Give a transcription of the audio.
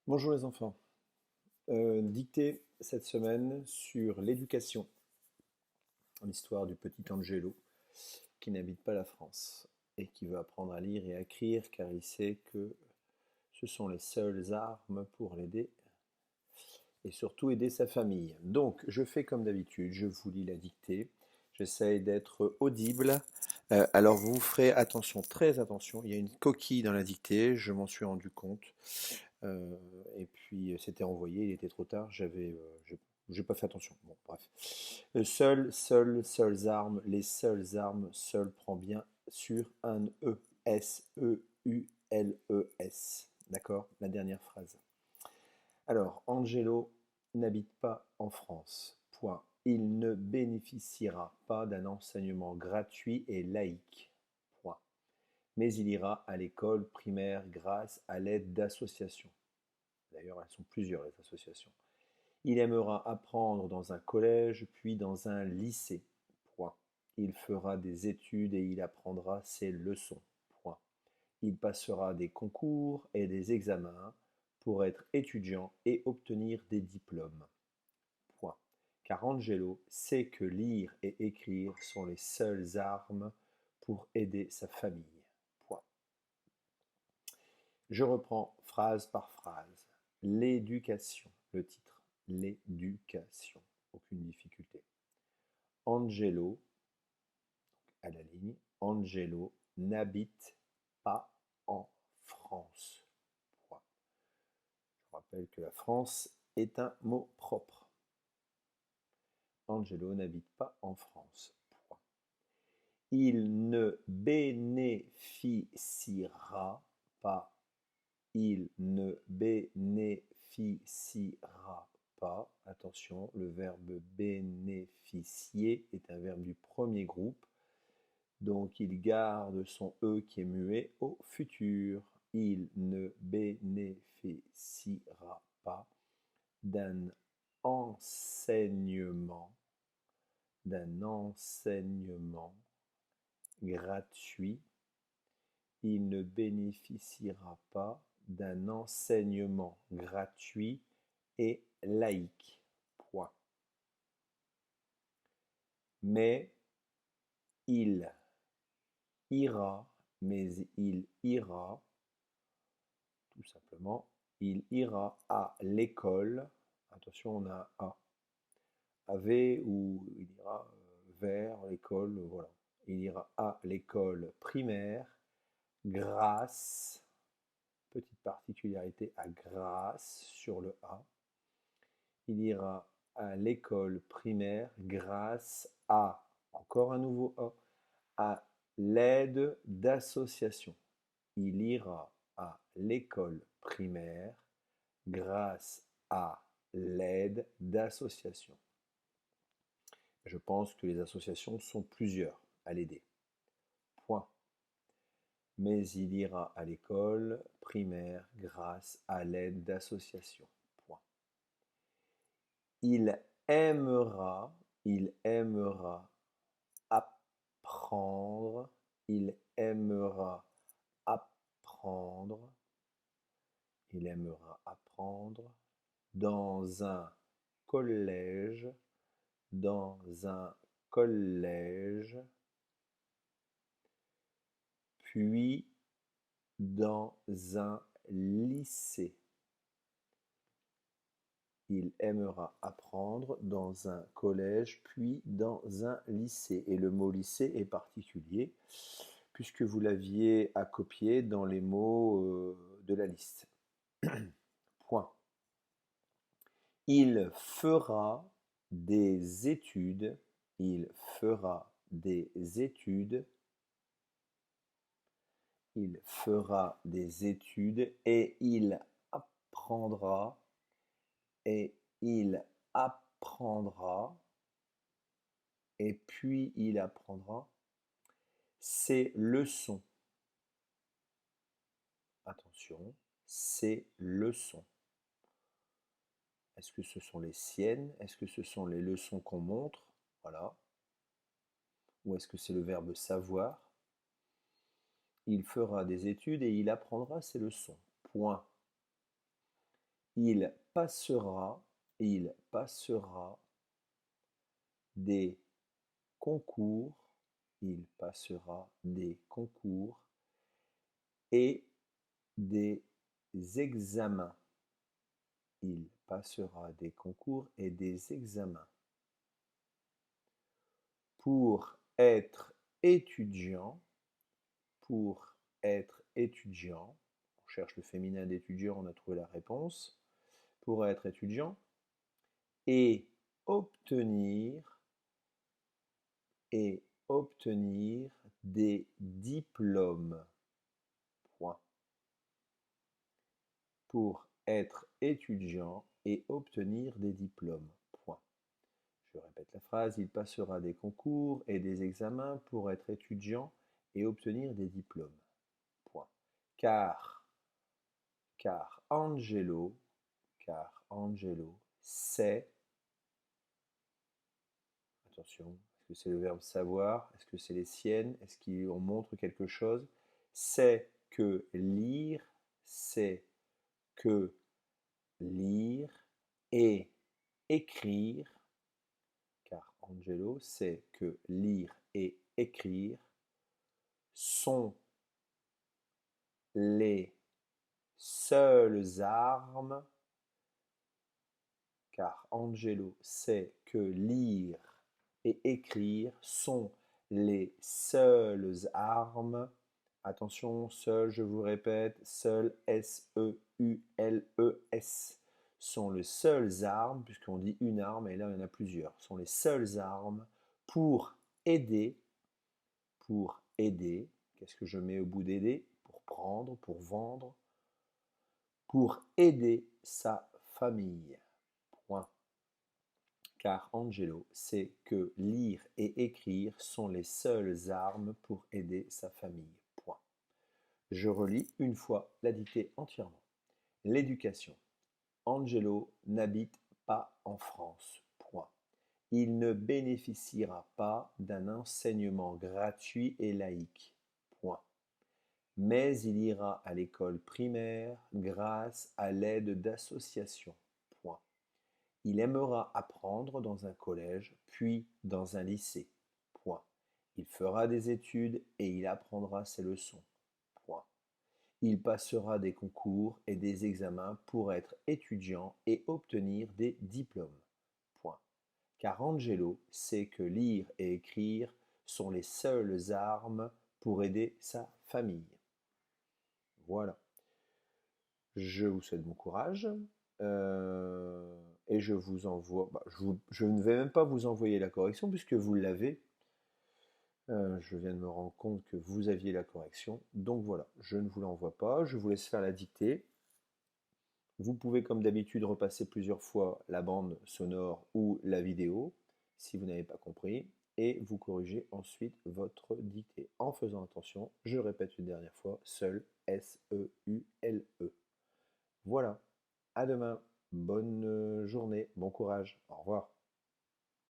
Bonjour les enfants. Dictée cette semaine sur l'éducation, l'histoire du petit Angelo qui n'habite pas la France et qui veut apprendre à lire et à écrire car il sait que ce sont les seules armes pour l'aider et surtout aider sa famille. Donc je fais comme d'habitude, je vous lis la dictée, j'essaye d'être audible. Alors vous ferez attention, très attention, il y a une coquille dans la dictée, je m'en suis rendu compte. Euh, et puis c'était envoyé, il était trop tard, j'ai pas fait attention. Bon, bref. Seules armes, les seules armes, seul prend bien sur un E. S-E-U-L-E-S. D'accord? La dernière phrase. Alors, Angelo n'habite pas en France. Point. Il ne bénéficiera pas d'un enseignement gratuit et laïque. Point. Mais il ira à l'école primaire grâce à l'aide d'associations. D'ailleurs, elles sont plusieurs, les associations. Il aimera apprendre dans un collège, puis dans un lycée. Point. Il fera des études et il apprendra ses leçons. Point. Il passera des concours et des examens pour être étudiant et obtenir des diplômes. Point. Car Angelo sait que lire et écrire sont les seules armes pour aider sa famille. Point. Je reprends phrase par phrase. L'éducation, le titre. L'éducation. Aucune difficulté. Angelo, à la ligne, Angelo n'habite pas en France. Point. Je rappelle que la France est un mot propre. Angelo n'habite pas en France. Point. Il ne bénéficiera pas. Il ne bénéficiera pas. Attention, le verbe bénéficier est un verbe du premier groupe. Donc il garde son E qui est muet au futur. Il ne bénéficiera pas d'un enseignement, d'un enseignement gratuit. Il ne bénéficiera pas d'un enseignement gratuit et laïque. Point. Mais il ira, mais il ira, tout simplement, il ira à l'école. Attention, on a A. AV ou il ira vers l'école, voilà. Il ira à l'école primaire grâce, petite particularité à grâce sur le A. Il ira à l'école primaire grâce à, encore un nouveau A, à l'aide d'associations. Il ira à l'école primaire grâce à l'aide d'associations. Je pense que les associations sont plusieurs à l'aider. Point. Mais il ira à l'école primaire grâce à l'aide d'associations. Point. Il aimera, il aimera apprendre, il aimera apprendre, il aimera apprendre dans un collège, dans un collège, puis dans un lycée. Il aimera apprendre dans un collège, puis dans un lycée. Et le mot lycée est particulier, puisque vous l'aviez à copier dans les mots de la liste. Point. Il fera des études, il fera des études, il fera des études et apprendra, et il apprendra, et puis il apprendra ses leçons. Attention, ses leçons. Est-ce que ce sont les siennes? Est-ce que ce sont les leçons qu'on montre? Voilà. Ou est-ce que c'est le verbe savoir? Il fera des études et il apprendra ses leçons. Point. il passera des concours, il passera des concours et des examens. Il passera des concours et des examens. Pour être étudiant, on cherche le féminin d'étudiant, on a trouvé la réponse. Pour être étudiant et obtenir des diplômes. Point. Pour être étudiant et obtenir des diplômes. Point. Je répète la phrase, il passera des concours et des examens pour être étudiant et obtenir des diplômes. Point. Car Angelo sait, attention, est-ce que c'est le verbe savoir, est-ce que c'est les siennes, est-ce qu'on montre quelque chose, c'est que lire et écrire, car Angelo sait que lire et écrire sont les seules armes, car Angelo sait que lire et écrire sont les seules armes. Attention, seul, je vous répète, seul, S-E-U-L-E-S, sont les seules armes, puisqu'on dit une arme, et là il y en a plusieurs, sont les seules armes pour aider, qu'est-ce que je mets au bout d'aider? Pour prendre, pour vendre, pour aider sa famille. Point. Car Angelo sait que lire et écrire sont les seules armes pour aider sa famille. Point. Je relis une fois la dictée entièrement. L'éducation. Angelo n'habite pas en France. Point. Il ne bénéficiera pas d'un enseignement gratuit et laïque. Point. Mais il ira à l'école primaire grâce à l'aide d'associations. Point. Il aimera apprendre dans un collège, puis dans un lycée. Point. Il fera des études et il apprendra ses leçons. Point. Il passera des concours et des examens pour être étudiant et obtenir des diplômes. Point. Car Angelo sait que lire et écrire sont les seules armes pour aider sa famille. Voilà. Je vous souhaite bon courage. Et je vous envoie. Je ne vais même pas vous envoyer la correction puisque vous l'avez. Je viens de me rendre compte que vous aviez la correction. Donc voilà, je ne vous l'envoie pas. Je vous laisse faire la dictée. Vous pouvez comme d'habitude repasser plusieurs fois la bande sonore ou la vidéo si vous n'avez pas compris. Et vous corrigez ensuite votre dictée en faisant attention, je répète une dernière fois, seul, S-E-U-L-E. Voilà, à demain, bonne journée, bon courage, au revoir.